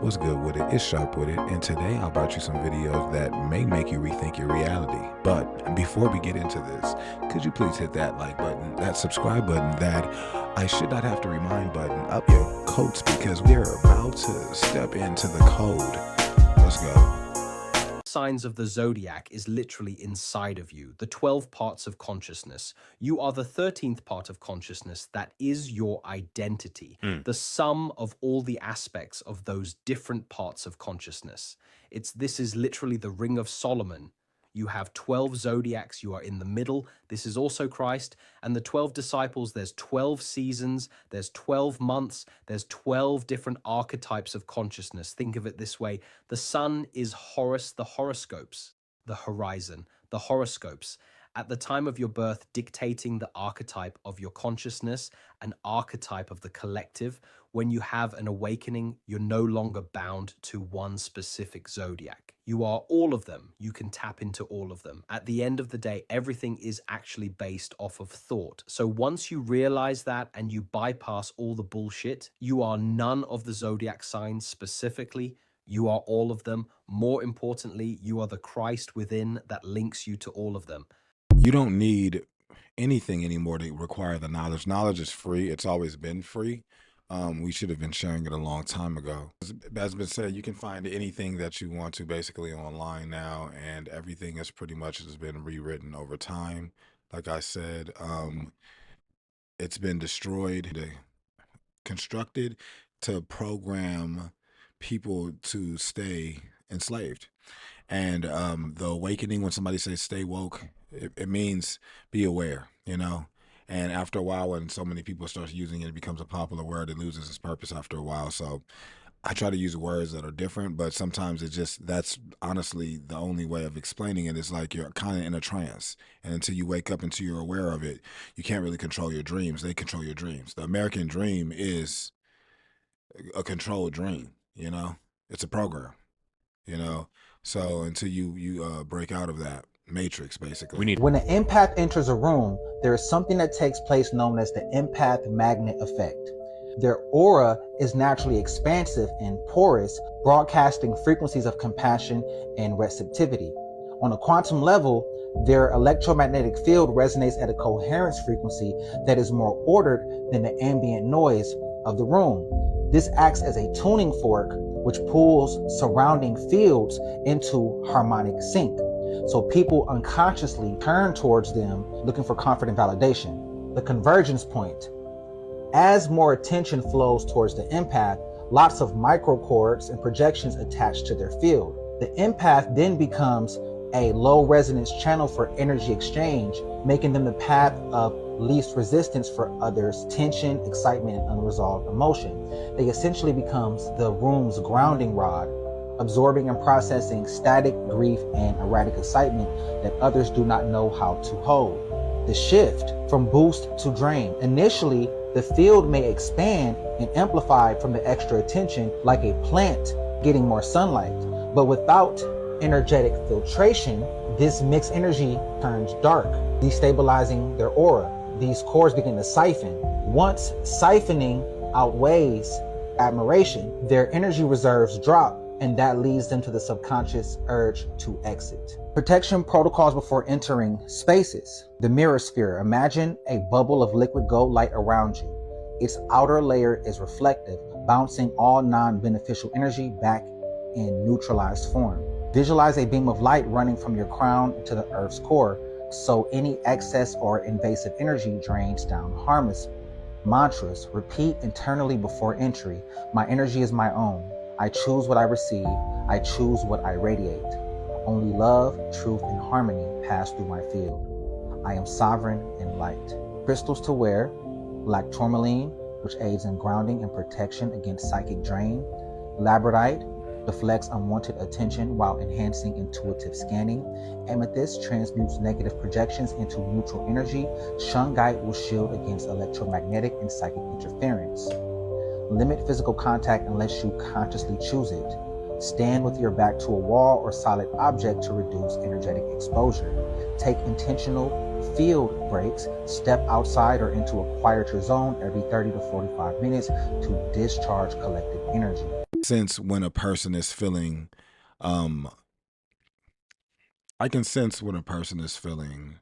What's good with it? It's Sharp with it, and today I brought you some videos that may make you rethink your reality. But before we get into this, could you please hit that like button, that subscribe button, that I should not have to remind button up your coats, because we're about to step into the code. Let's go. Signs of the zodiac is literally inside of you, the 12 parts of consciousness. You are the 13th part of consciousness that is your identity, the sum of all the aspects of those different parts of consciousness. This is literally the Ring of Solomon. You have 12 zodiacs, you are in the middle. This is also Christ. And the 12 disciples, there's 12 seasons, there's 12 months, there's 12 different archetypes of consciousness. Think of it this way. The sun is Horus, the horoscopes, the horizon, the horoscopes. At the time of your birth, dictating the archetype of your consciousness, an archetype of the collective. When you have an awakening, you're no longer bound to one specific zodiac. You are all of them. You can tap into all of them. At the end of the day, everything is actually based off of thought. So once you realize that and you bypass all the bullshit, you are none of the zodiac signs specifically. You are all of them. More importantly, you are the Christ within that links you to all of them. You don't need anything anymore to require the knowledge. Knowledge is free. It's always been free. We should have been sharing it a long time ago. As has been said, you can find anything that you want to basically online now, and everything has pretty much has been rewritten over time. Like I said, it's been destroyed, constructed to program people to stay enslaved. And the awakening, when somebody says stay woke, it means be aware, you know? And after a while, when so many people start using it, it becomes a popular word. It loses its purpose after a while. So I try to use words that are different, but sometimes that's honestly the only way of explaining it. Is like you're kind of in a trance. And until you wake up, until you're aware of it, you can't really control your dreams. They control your dreams. The American dream is a controlled dream, you know? It's a program, you know? So until you break out of that matrix, basically. When an empath enters a room, there is something that takes place known as the empath magnet effect. Their aura is naturally expansive and porous, broadcasting frequencies of compassion and receptivity. On a quantum level, their electromagnetic field resonates at a coherence frequency that is more ordered than the ambient noise of the room. This acts as a tuning fork, which pulls surrounding fields into harmonic sync. So people unconsciously turn towards them looking for comfort and validation. The convergence point. As more attention flows towards the empath, lots of microcords and projections attach to their field. The empath then becomes a low resonance channel for energy exchange, making them the path of least resistance for others' tension, excitement, and unresolved emotion. They essentially becomes the room's grounding rod, absorbing and processing static, grief, and erratic excitement that others do not know how to hold. The shift from boost to drain. Initially, the field may expand and amplify from the extra attention like a plant getting more sunlight. But without energetic filtration, this mixed energy turns dark, destabilizing their aura. These cores begin to siphon. Once siphoning outweighs admiration, their energy reserves drop, and that leads them to the subconscious urge to exit. Protection protocols before entering spaces. The mirror sphere. Imagine a bubble of liquid gold light around you. Its outer layer is reflective, bouncing all non-beneficial energy back in neutralized form. Visualize a beam of light running from your crown to the Earth's core, so any excess or invasive energy drains down harmlessly. Mantras. Repeat internally before entry. My energy is my own. I choose what I receive. I choose what I radiate. Only love, truth, and harmony pass through my field. I am sovereign and light. Crystals to wear. Black tourmaline, which aids in grounding and protection against psychic drain. Labradorite deflects unwanted attention while enhancing intuitive scanning. Amethyst transmutes negative projections into neutral energy. Shungite will shield against electromagnetic and psychic interference. Limit physical contact unless you consciously choose it. Stand with your back to a wall or solid object to reduce energetic exposure. Take intentional field breaks. Step outside or into a quieter zone every 30 to 45 minutes to discharge collective energy. sense when a person is feeling, um, I can sense when a person is feeling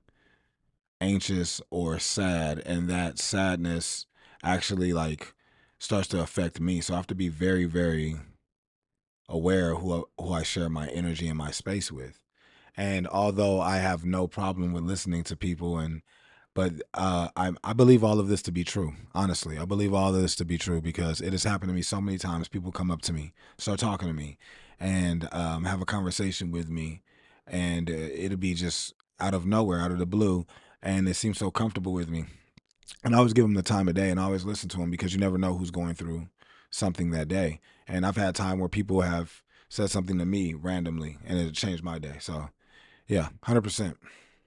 anxious or sad, and that sadness actually like starts to affect me. So I have to be very, very aware of who I share my energy and my space with. And although I have no problem with listening to people, but I believe all of this to be true. Honestly, I believe all of this to be true because it has happened to me so many times. People come up to me, start talking to me, and have a conversation with me, and it'll be just out of nowhere, out of the blue, and it seems so comfortable with me. And I always give them the time of day, and I always listen to them because you never know who's going through something that day. And I've had time where people have said something to me randomly, and it changed my day. So yeah, 100%.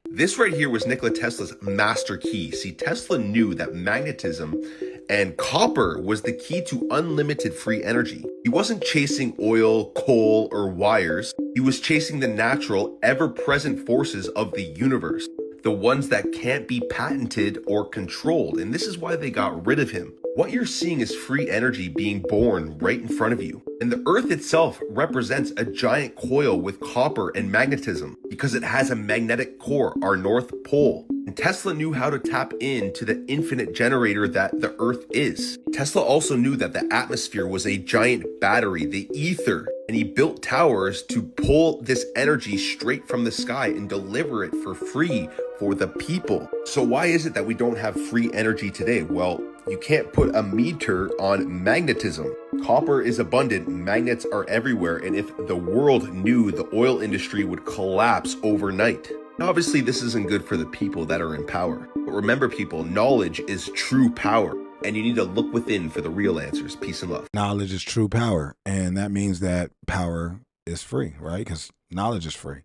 This right here was Nikola Tesla's master key. See, Tesla knew that magnetism and copper was the key to unlimited free energy. He wasn't chasing oil, coal, or wires. He was chasing the natural, ever-present forces of the universe, the ones that can't be patented or controlled. And this is why they got rid of him. What you're seeing is free energy being born right in front of you. And the Earth itself represents a giant coil with copper and magnetism because it has a magnetic core, our North Pole. And Tesla knew how to tap into the infinite generator that the Earth is. Tesla also knew that the atmosphere was a giant battery, the ether, and he built towers to pull this energy straight from the sky and deliver it for free for the people. So why is it that we don't have free energy today? Well, you can't put a meter on magnetism. Copper is abundant, magnets are everywhere, and if the world knew, the oil industry would collapse overnight. Obviously, this isn't good for the people that are in power. But remember, people, knowledge is true power, and you need to look within for the real answers. Peace and love. Knowledge is true power, and that means that power is free, right? Because knowledge is free.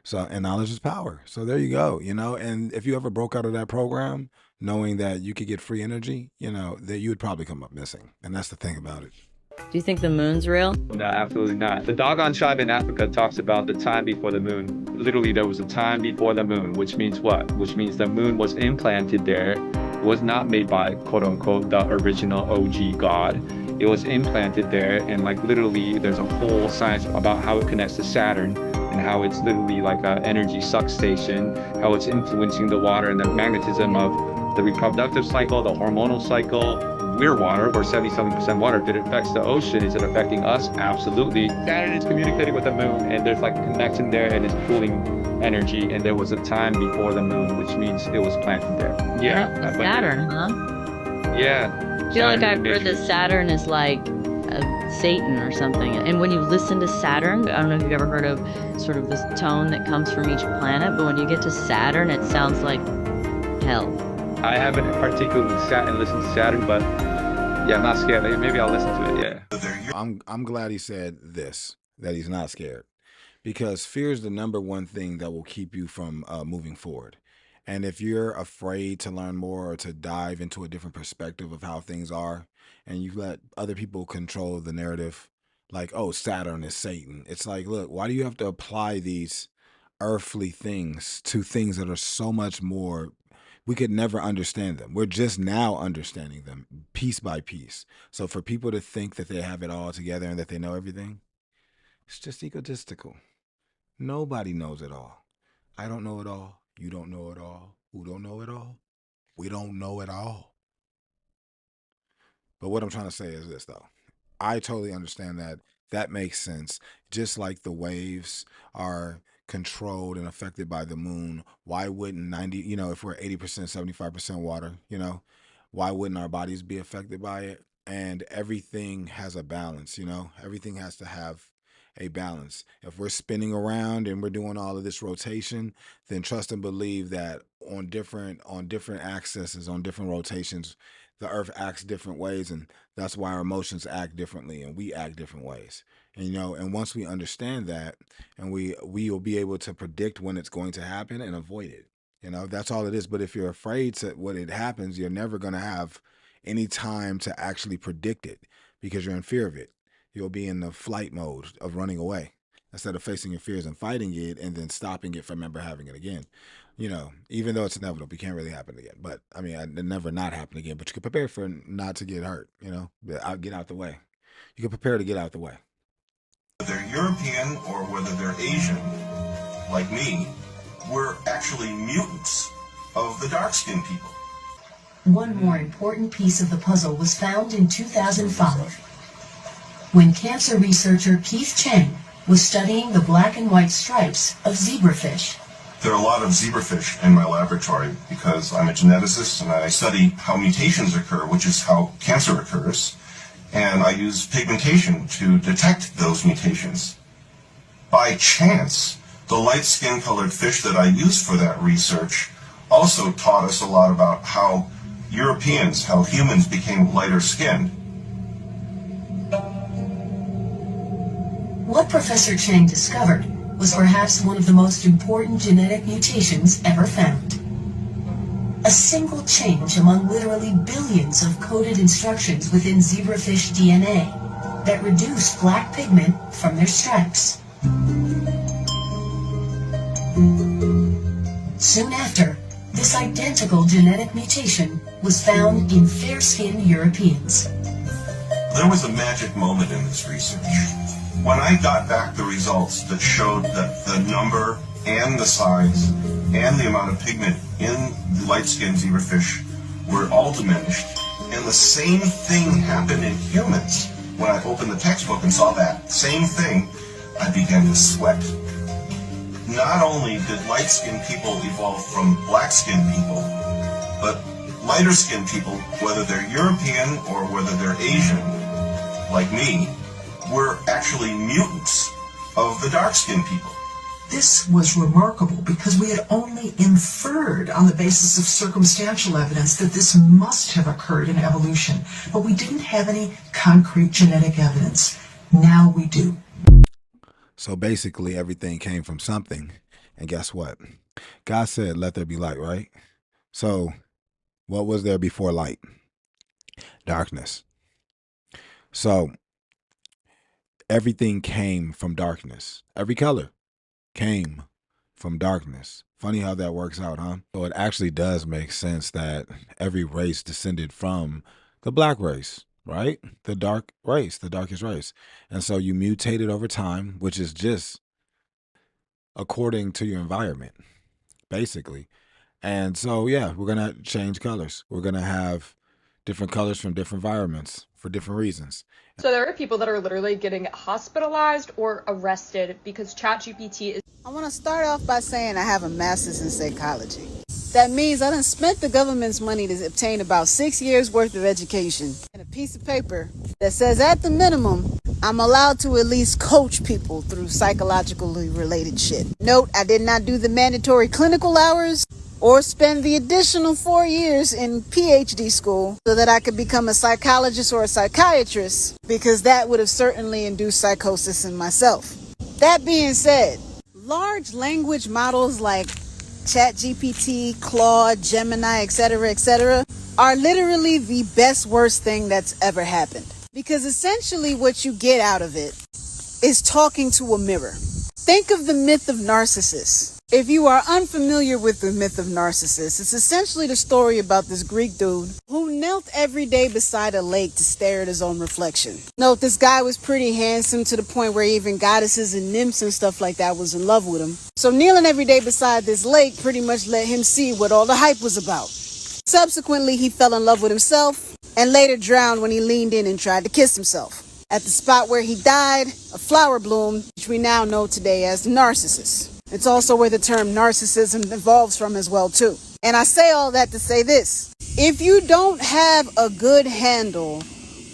So, and knowledge is power. So there you go, and if you ever broke out of that program, knowing that you could get free energy, that you would probably come up missing. And that's the thing about it. Do you think the moon's real? No, absolutely not. The Dogon tribe in Africa talks about the time before the moon. Literally, there was a time before the moon, which means what? Which means the moon was implanted there, was not made by, quote unquote, the original OG God. It was implanted there, and like literally, there's a whole science about how it connects to Saturn and how it's literally like an energy suck station, how it's influencing the water and the magnetism of the reproductive cycle, the hormonal cycle. We're water, we're 77% water. If it affects the ocean, is it affecting us? Absolutely. Saturn is communicating with the moon, and there's like a connection there, and it's pulling energy, and there was a time before the moon, which means it was planted there. Yeah. Saturn, huh? Yeah. I feel like I've heard that Saturn is like Satan or something. And when you listen to Saturn, I don't know if you've ever heard of sort of this tone that comes from each planet, but when you get to Saturn, it sounds like hell. I haven't particularly sat and listened to Saturn, but yeah, I'm not scared. Maybe I'll listen to it, yeah. I'm glad he said this, that he's not scared, because fear is the number one thing that will keep you from moving forward. And if you're afraid to learn more or to dive into a different perspective of how things are, and you let other people control the narrative, like, oh, Saturn is Satan. It's like, look, why do you have to apply these earthly things to things that are so much more? We could never understand them. We're just now understanding them piece by piece. So for people to think that they have it all together and that they know everything, it's just egotistical. Nobody knows it all. I don't know it all. You don't know it all. Who don't know it all? We don't know it all. But what I'm trying to say is this, though. I totally understand that. That makes sense. Just like the waves are controlled and affected by the moon, why wouldn't 90, if we're 80%, 75% water, why wouldn't our bodies be affected by it? And everything has a balance, everything has to have a balance. If we're spinning around and we're doing all of this rotation, then trust and believe that on different axes, on different rotations, the earth acts different ways, and that's why our emotions act differently and we act different ways. And once we understand that, and we will be able to predict when it's going to happen and avoid it. That's all it is. But if you're afraid to when it happens, you're never going to have any time to actually predict it because you're in fear of it. You'll be in the flight mode of running away instead of facing your fears and fighting it and then stopping it from ever having it again. Even though it's inevitable, it can't really happen again. But I mean, it never not happen again. But you can prepare for not to get hurt. I'll get out the way. You can prepare to get out the way. Whether they're European or whether they're Asian, like me, we're actually mutants of the dark-skinned people. One more important piece of the puzzle was found in 2005 when cancer researcher Keith Chang was studying the black and white stripes of zebrafish. There are a lot of zebrafish in my laboratory because I'm a geneticist and I study how mutations occur, which is how cancer occurs, and I use pigmentation to detect those mutations. By chance, the light skin-colored fish that I used for that research also taught us a lot about how Europeans, how humans became lighter skinned. What Professor Chang discovered was perhaps one of the most important genetic mutations ever found. A single change among literally billions of coded instructions within zebrafish DNA that reduced black pigment from their stripes. Soon after, this identical genetic mutation was found in fair-skinned Europeans. There was a magic moment in this research. When I got back the results that showed that the number and the size and the amount of pigment in the light-skinned zebrafish were all diminished, and the same thing happened in humans. When I opened the textbook and saw that same thing, I began to sweat. Not only did light-skinned people evolve from black-skinned people, but lighter-skinned people, whether they're European or whether they're Asian, like me, were actually mutants of the dark-skinned people. This was remarkable because we had only inferred on the basis of circumstantial evidence that this must have occurred in evolution, but we didn't have any concrete genetic evidence. Now we do. So basically everything came from something. And guess what? God said, let there be light, right? So what was there before light? Darkness. So everything came from darkness. Every color came from darkness. Funny how that works out, huh? So it actually does make sense that every race descended from the black race, right? The dark race, the darkest race. And so you mutated over time, which is just according to your environment, basically. And so, yeah, we're going to change colors. We're going to have different colors from different environments for different reasons. So there are people that are literally getting hospitalized or arrested because ChatGPT is... I want to start off by saying I have a master's in psychology. That means I done spent the government's money to obtain about 6 years worth of education and a piece of paper that says at the minimum, I'm allowed to at least coach people through psychologically related shit. Note, I did not do the mandatory clinical hours or spend the additional 4 years in PhD school so that I could become a psychologist or a psychiatrist, because that would have certainly induced psychosis in myself. That being said, large language models like ChatGPT, Claude, Gemini, etc., are literally the best worst thing that's ever happened. Because essentially what you get out of it is talking to a mirror. Think of the myth of Narcissus. If you are unfamiliar with the myth of Narcissus, it's essentially the story about this Greek dude who knelt every day beside a lake to stare at his own reflection. Note, this guy was pretty handsome to the point where even goddesses and nymphs and stuff like that was in love with him. So kneeling every day beside this lake pretty much let him see what all the hype was about. Subsequently, he fell in love with himself and later drowned when he leaned in and tried to kiss himself. At the spot where he died, a flower bloomed, which we now know today as the Narcissus. It's also where the term narcissism evolves from as well, too. And I say all that to say this. If you don't have a good handle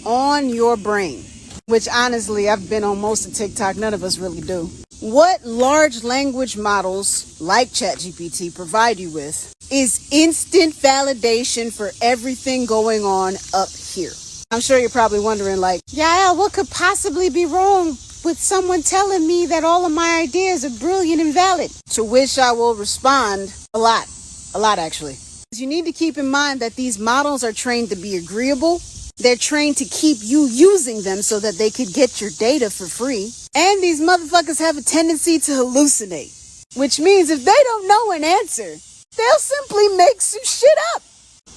on your brain, which honestly, I've been on most of TikTok, none of us really do. What large language models like ChatGPT provide you with is instant validation for everything going on up here. I'm sure you're probably wondering like, Yael, what could possibly be wrong with someone telling me that all of my ideas are brilliant and valid? To which I will respond, a lot actually. You need to keep in mind that these models are trained to be agreeable. They're trained to keep you using them so that they could get your data for free. And these motherfuckers have a tendency to hallucinate, which means if they don't know an answer, they'll simply make some shit up.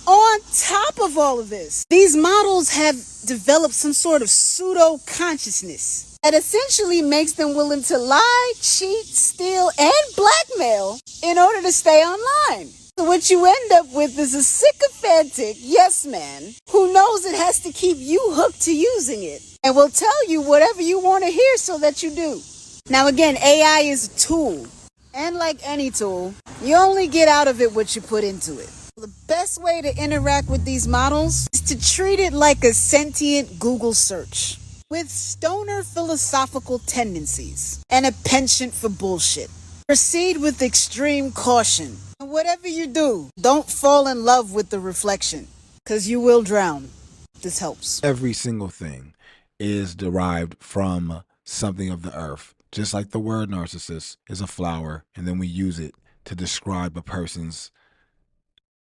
On top of all of this, these models have developed some sort of pseudo consciousness that essentially makes them willing to lie, cheat, steal, and blackmail in order to stay online. So what you end up with is a sycophantic yes man who knows it has to keep you hooked to using it and will tell you whatever you want to hear so that you do. Now again, AI is a tool, and like any tool, you only get out of it what you put into it. The best way to interact with these models is to treat it like a sentient Google search with stoner philosophical tendencies and a penchant for bullshit. Proceed with extreme caution. And whatever you do, don't fall in love with the reflection, because you will drown. This helps. Every single thing is derived from something of the earth. Just like the word narcissist is a flower, and then we use it to describe a person's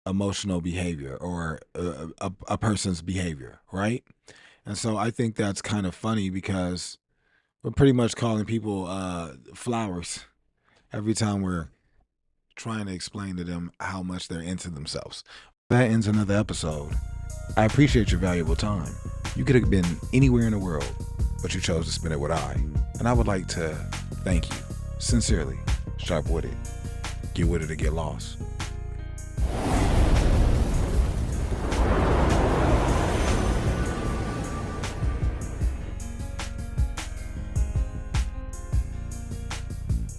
emotional behavior or a person's behavior, right? And so I think that's kind of funny because we're pretty much calling people flowers every time we're trying to explain to them how much they're into themselves. That ends another episode. I appreciate your valuable time. You could have been anywhere in the world, but you chose to spend it with I. And I would like to thank you. Sincerely, Sharp Witted. Get witted to get lost.